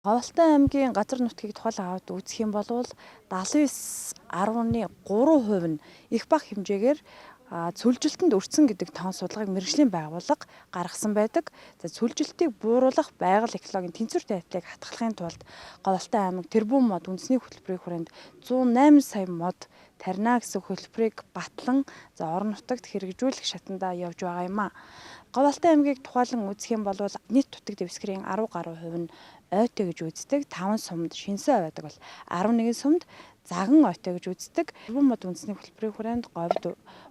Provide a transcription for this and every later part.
Говьлтан аймгийн газар нутгийг тухайлан аваад үзэх юм бол 79.3% нь их бага хэмжээгээр цөлжилтөнд өртсөн гэдэг тоон судалгааг мэргэжлийн байгууллага гаргасан байдаг. За цөлжилтийг бууруулах байгаль экологийн тэнцвэр тайлбарыг хатгалахын тулд Говьлтан аймаг тэрбум мод үндэсний хөтөлбөрийн хүрээнд 108 сая мод тарина гэсэн хөтөлбөрийг батлан орон нутагт хэрэгжүүлэх шатандаа явж байгаа юм а. Говьлтан аймгийг тухайлан үзэх юм бол нийт нутаг дэвсгэрийн 10 гаруй хувь нь ойтой гэж үздэг. 5 сумд шинсээ байдаг бол 11 сумд заган ойтой гэж үздэг. Тэрбум мод үндэсний хөтөлбөрийн хүрээнд говьд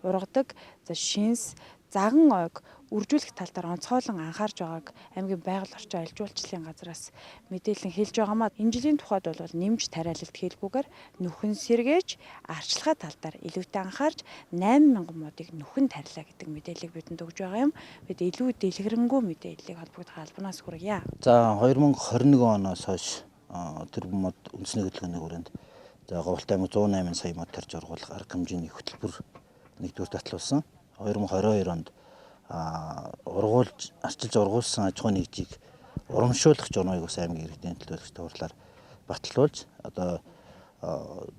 ургадаг шинс заган ойг үржүүлэх тал дээр онцгойлон анхаарж байгааг аймгийн байгаль орчин аялал жуулчлалын газраас мэдээлэл хэлж байгаамаа. Энэ жилийн тухайд бол нэмж тариалалт хийлгүүгээр нүхэн сэргээж арчилгаа тал дээр илүүтэй анхаарч 8,000 модыг нүхэн тарилаа гэдэг мэдээллийг бидэнд өгж байгаа юм. Бид илүү дэлгэрэнгүй мэдээллийг холбогдох албанаас хүргье. За 2021 оноос хойш тэрбум мод үндэсний хөтөлбөрийн хүрээнд Говьлтан аймаг 108 сая мод тарж ургуулах арга хэмжээний хөтөлбөр нэгдүгээр татлуулсан. 2022 онд арчилж ургуулсан аж ахуйн нэгжийг урамшуулах журмыг бас аймгийн иргэдийн төлөөлөгчд хурлаар баталуулж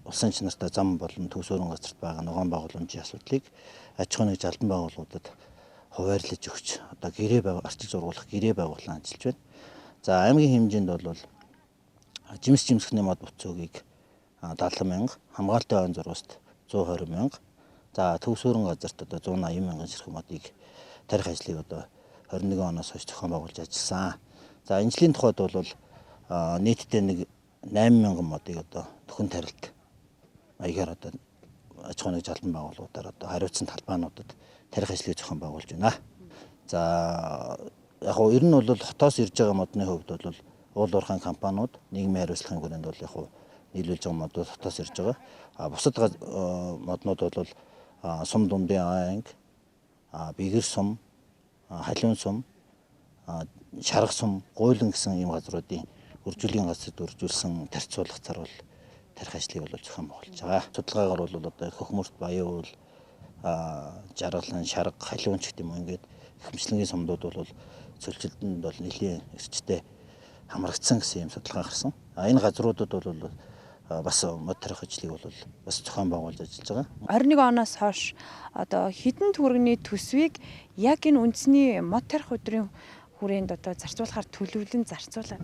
улсын чанартай зам болон төвсөрөн газарт байгаа ногоон байгууламжийн асуудлыг аж ахуйн нэгж албан байгууллагуудад хуваарлаж өгч арчилж ургуулах гэрээ байгуулан ажиллаж байна. За аймгийн хэмжээнд бол жимсгний мод буцуугийг 70,000, хамгаалалтын ойн зурваст 120,000, за төвсөрөн газарт 180,000 ширхэг модыг тарих ажлыг 21 оноос хойш зохион байгуулж ажилласан. За энэ жилийн тухайд бол нийтдээ 8,000 модыг нөхөн тарилт маягаар аж ахуйн нэгж албан байгууллагуудаар хариуцсан талбайнуудад тарих ажлыг зохион байгуулж байна. За яг нь ер нь бол хотоос ирж байгаа модны хувьд бол уул уурхайн компаниуд нийгмийн хариуцлагын хүрээнд бол яг нийлүүлж байгаа модууд хотоос ирж байгаа. Бусад моднууд бол сум дундын анги, бэгэр сум, халиун сум, шарга сум, гуйлан гэсэн ийм газруудын үржүүлгийн газрыг үржүүлсэн тарьцуулах зарвал тарих ажлыг зохион байгуулж байгаа. Судалгаагаар бол хөхмөрт баян уул, жаргалан, шарга, халиун ч гэдэг юм ингээд ихэмжлэнгийн сумдууд бол цөлжилтөнд нэлийн эрчтэй хамрагдсан гэсэн юм судалгаа гарсан. Энэ газруудад бол бас мод тарих ажлыг бас зохион байгуулж ажиллаж байгаа. 21 оноос хойш хэдэн төгрөгийн төсвийг яг энэ үндэсний мод тарих өдрийн хүрээнд зарцуулахаар төлөвлөн зарцуулаад.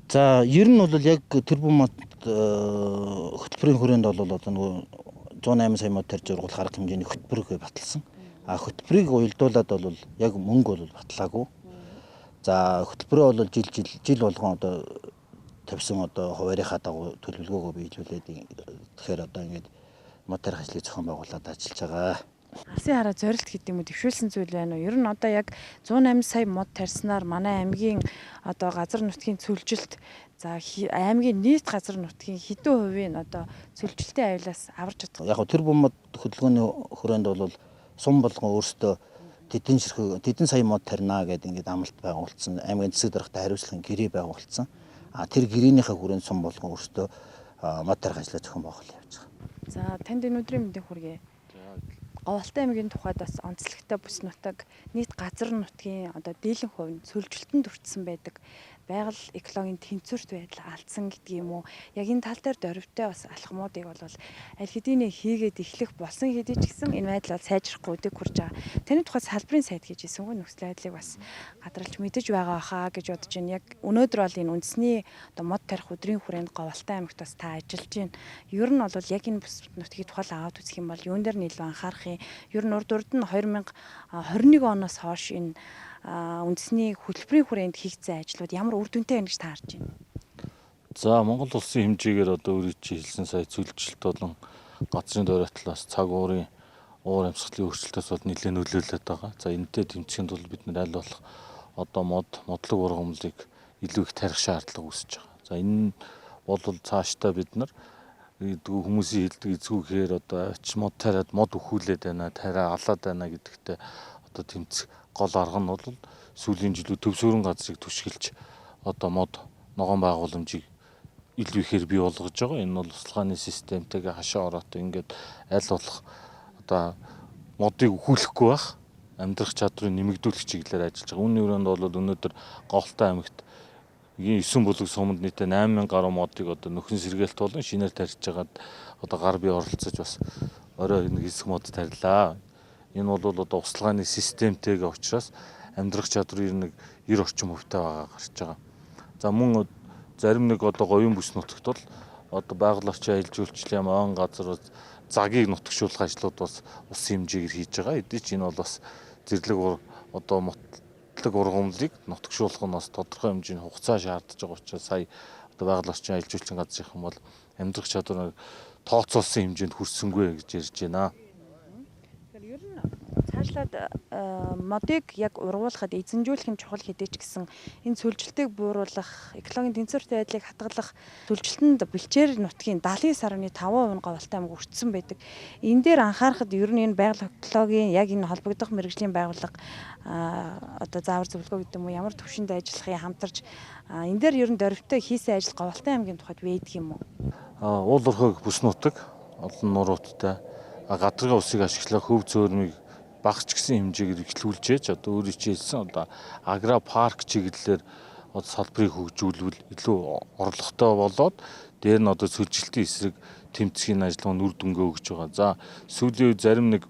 За ер нь бол яг тэрбум мод хөтөлбөрийн хүрээнд бол 108 сая мод тарж ургуулах арга хэмжээний хөтөлбөрийг баталсан. Хөтөлбөрийг уялдуулаад бол яг мөнгө бол батлаагүй. За хөтөлбөрөө бол жил болгон тавьсан хуваарийнхаа дагуу төлөвлөгөөгөө биелүүлээд тэгэхээр ингээд мод тарих ажлыг зохион байгуулад ажиллаж байгаа. Алсын хараа зорилт гэдэг юм уу дэвшүүлсэн зүйл байна уу? Ер нь яг 108 сая мод тарьснаар манай аймгийн газар нутгийн цөлжилт аймгийн нийт газар нутгийн хэдэн хувийн цөлжилтийн аюулаас аварч чадах. Яг тэрбум мод хөдөлгөөний хүрээнд бол сум болгон өөрсдөө тэдэн сая мод тарина гэдэг ингээд амлалт байгуулсан. Аймгийн засаг даргатай хариуцлагын гэрээ байгуулсан. Тэр гэрээнийхээ хүрээнд сум болгон өөрсдөө мод тарих ажлаа зохион байгуулж явж байгаа. За танд энэ өдрийн мэндийг хүргэе. Говьлтан аймгийн тухайд бас онцлогтой бүс нутаг нийт газар нутгийн дийлэн хувь нь цөлжилтөнд өртсөн байдаг. Байгаль экологийн тэнцвэрт байдал алдсан гэдэг юм уу? Яг энэ тал дээр дөрвтэй бас алхмуудыг бол аль хэдийнэ хийгээд эхлэх болсон хэдий ч гэсэн энэ байдал сайжрахгүй үдэг хүрж байгаа. Таны тухай салбарын сайд гэж хэлсэнгүй нөхцөл байдлыг бас гадралж мэдэж байгаа хаа гэж бодож байна. Яг өнөөдөр бол энэ үндэсний мод тарих өдрийн хүрээнд Говьлтан аймагт бас та ажиллаж байна. Ер нь бол яг энэ бүс нутгийг тухайлан аваад үзэх юм бол юун дээр илүү анхаарах юм? Ер нь урд нь 2021 оноос хойш энэ үндэсний хөтөлбөрийн хүрээнд хийгдсэн ажлууд ямар үр дүнтэй байна гэж та харж байна? За Монгол улсын хэмжээгээр өөрийн чи хэлсэн сая цөлжилт болон газрын дөрөлтлөөс цаг уурын уур амьсгалын өөрчлөлтөөс нэлээд нөлөөлөд байгаа. За энэтэй тэмцэхэд бол бид аль болох модлог ургамлыг илүү их тарих шаардлага үүсэж байгаа. За энэ бол цаашдаа бид нар хүмүүсийн хэлдэг эзгүй гэхээр мод тариад мод өхүүлээд байна, тариа алаад байна гэдэгтээ тэмцэх гол арга нь бол сүүлийн жилүүд төвсөрөн газрыг түшгэлж мод ногоон байгууламжийг илүү ихээр бий болгож байгаа. Энэ бол услгааны системтэйгээ хашаа ороотой ингээд аль болох модыг өхүүлэхгүй байх амьдрах чадрыг нэмэгдүүлэх чиглэлээр ажиллаж байгаа. Үүний өрөөнд бол өнөөдөр Говьлтан аймагт Эгийн 9 бүлэг суманд нийтээ 8000 гаруй модыг одоо нөхөн сэргээлт болон шинээр тарьж хагаад одоо гар бие оролцож бас орой нэг хэсэг мод тарилаа. Энэ бол одоо услгааны системтэйгээ учраас амьдрах чадвар нэг 90 орчим хувьтай байгаа гарч байгаа. За мөн зарим нэг одоо говийн бүс нутагт бол одоо байгаль орчин аялал жуулчлалын он газар загийг нутагшуулах ажлууд бас улсын хэмжээгээр хийж байгаа. Эдгээр чинь энэ бол бас зэрлэг одоо мотлог ургамлыг нутагшуулах нь бас тодорхой хэмжээний хугацаа шаардж байгаа учраас сая одоо байгаль орчин аялал жуулчлалын газрынхан бол амьдрах чадвар тооцоолсон хэмжээнд хүрсэнгүй гэж ярьж байна. Тэгэхээр ер нь цаашлаад модыг яг ургуулхад эзэмжүүлэх нь чухал хэдий ч гэсэн энэ сүлжилтийг бууруулах, экологийн тэнцвэртэй байдлыг хатгалах сүлжилтэнд бэлчээр нутгийн 79.5% нь говьалтай аймаг өртсөн байдаг. Энэ дээр анхаарахад ер нь энэ байгаль экологийн яг энэ холбогдох мэргэжлийн байгууллага одоо заавар зөвлөгөө гэдэг юм уу, ямар төвшөнд ажиллахыг хамтарч энэ дээр ер нь дөрвтэй хийсэн ажил говьалтай аймгийн тухайд байдаг юм уу? Уул орхойг бүс нутаг олон нурууттай гадаргын усыг ашиглах хөв зөөрмийг багч гисэн хэмжээгээр эхлүүлжээж одоо өөрийн хэлсэн одоо агро парк чиглэлээр одоо салбарыг хөгжүүлвэл илүү орлоготой болоод дээр нь одоо сүлжилтийн эсрэг тэмцэхийн ажиллагаа нүр дүнгээ өгч байгаа. За сүүлийн үед зарим нэг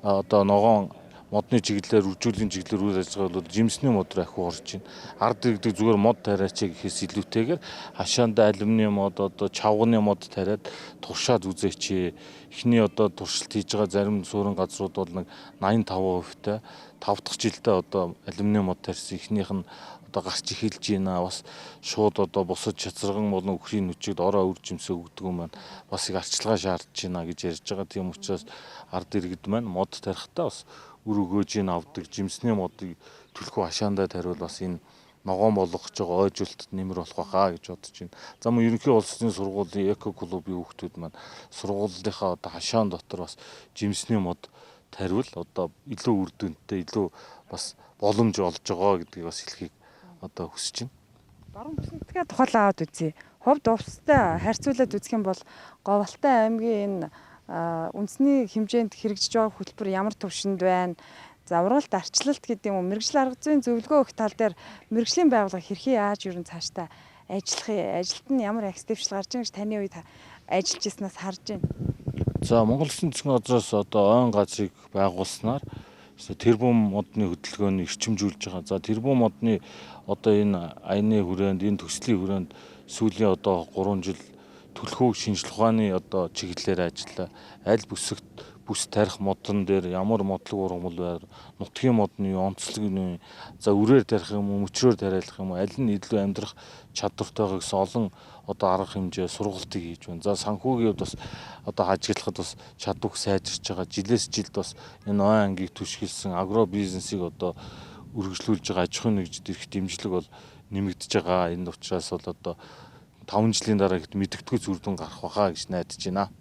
одоо ногоон модны чиглэлээр үржүүлгийн чиглэлээр үйл ажиллагаа бол жимсний мод руу ахиу орж байна. Ард иргэдэг зүгээр мод тариач гэхээс илүүтэйгээр хашаанда алюминий мод одоо чавганы мод тариад туршаад үзээч. Эхний одоо туршилт хийж байгаа зарим суурин газрууд бол нэг 85%-тай 5 дахь жилдээ одоо алюминий мод тарьсан эхнийх нь одоо гарч эхэлж байна. Бас шууд одоо бусад чацарган болон өхрийн нүчигд ороо үр жимсээ өгдөг юм байна. Бас их арчилгаа шаардж байна гэж ярьж байгаа. Тийм учраас ард иргэд маань мод тарихтаа бас үр өгөөжийг авдаг жимсний модыг түлхүү хашаандаа тариул бас энэ ногоон болгож байгаа ойжуулалтад нэмэр болох байхаа гэж бодож байна. За мөн ерөнхий улс орны сургуулийн эко клубын хүүхдүүд маань сургуулийнхаа одоо хашаан дотор бас жимсний мод тариул одоо илүү үр дүнтэй илүү бас боломж олж байгаа гэдгийг бас хэлхийг одоо хүсэж байна. Баруун бүс нутгаа тухайлаа аваад үзье. Хувьд увстай харьцуулаад үзэх юм бол говьалтай аймгийн энэ үндэсний хэмжээнд хэрэгжиж байгаа хөтөлбөр ямар төвшөнд байна? За ургалт арчлалт гэдэг юм уу, мэргэжил арга зүйн зөвлөгөө өгөх тал дээр мэргэжлийн байгууллага хэрхэн яаж ер нь цаашдаа ажилт нь ямар акцентивчл гарч байгаа гэж таны үед ажиллаж ирснээс харж байна. За Монгол Улсын засгийн газраас одоо ойн газрыг байгуулснаар тэрбум модны хөдөлгөөнийг эрчимжүүлж байгаа. За тэрбум модны одоо энэ аяны хүрээнд энэ төслийн хүрээнд сүүлийн одоо 3 жил түлхүү шинжлэх ухааны одоо чиглэлээр ажиллаа. Аль бүсэгт бүс тарих модон дээр ямар модлог ургамал байр, нутгийн модны онцлог нь за үрээр тарих юм уу, мөчрөөр тариалах юм уу, аль нь илүү амьдрах чадвартайгаа гэсэн олон одоо арга хэмжээ сургалтыг хийж байна. За санхүүгийн хувьд бас одоо ажиглахад бас чадвар сайжирч байгаа. Жилээс жилд бас энэ ой ангийг түшгэлсэн агро бизнесийг одоо үргэлжлүүлж байгаа аж ахуйн нэгжид ирэх дэмжлэг бол нэмэгдэж байгаа. Энэ учраас бол одоо 5 жилийн дараа ихт мэдэгдэхүй үр дүн гарах байхаа гэж найдаж байна.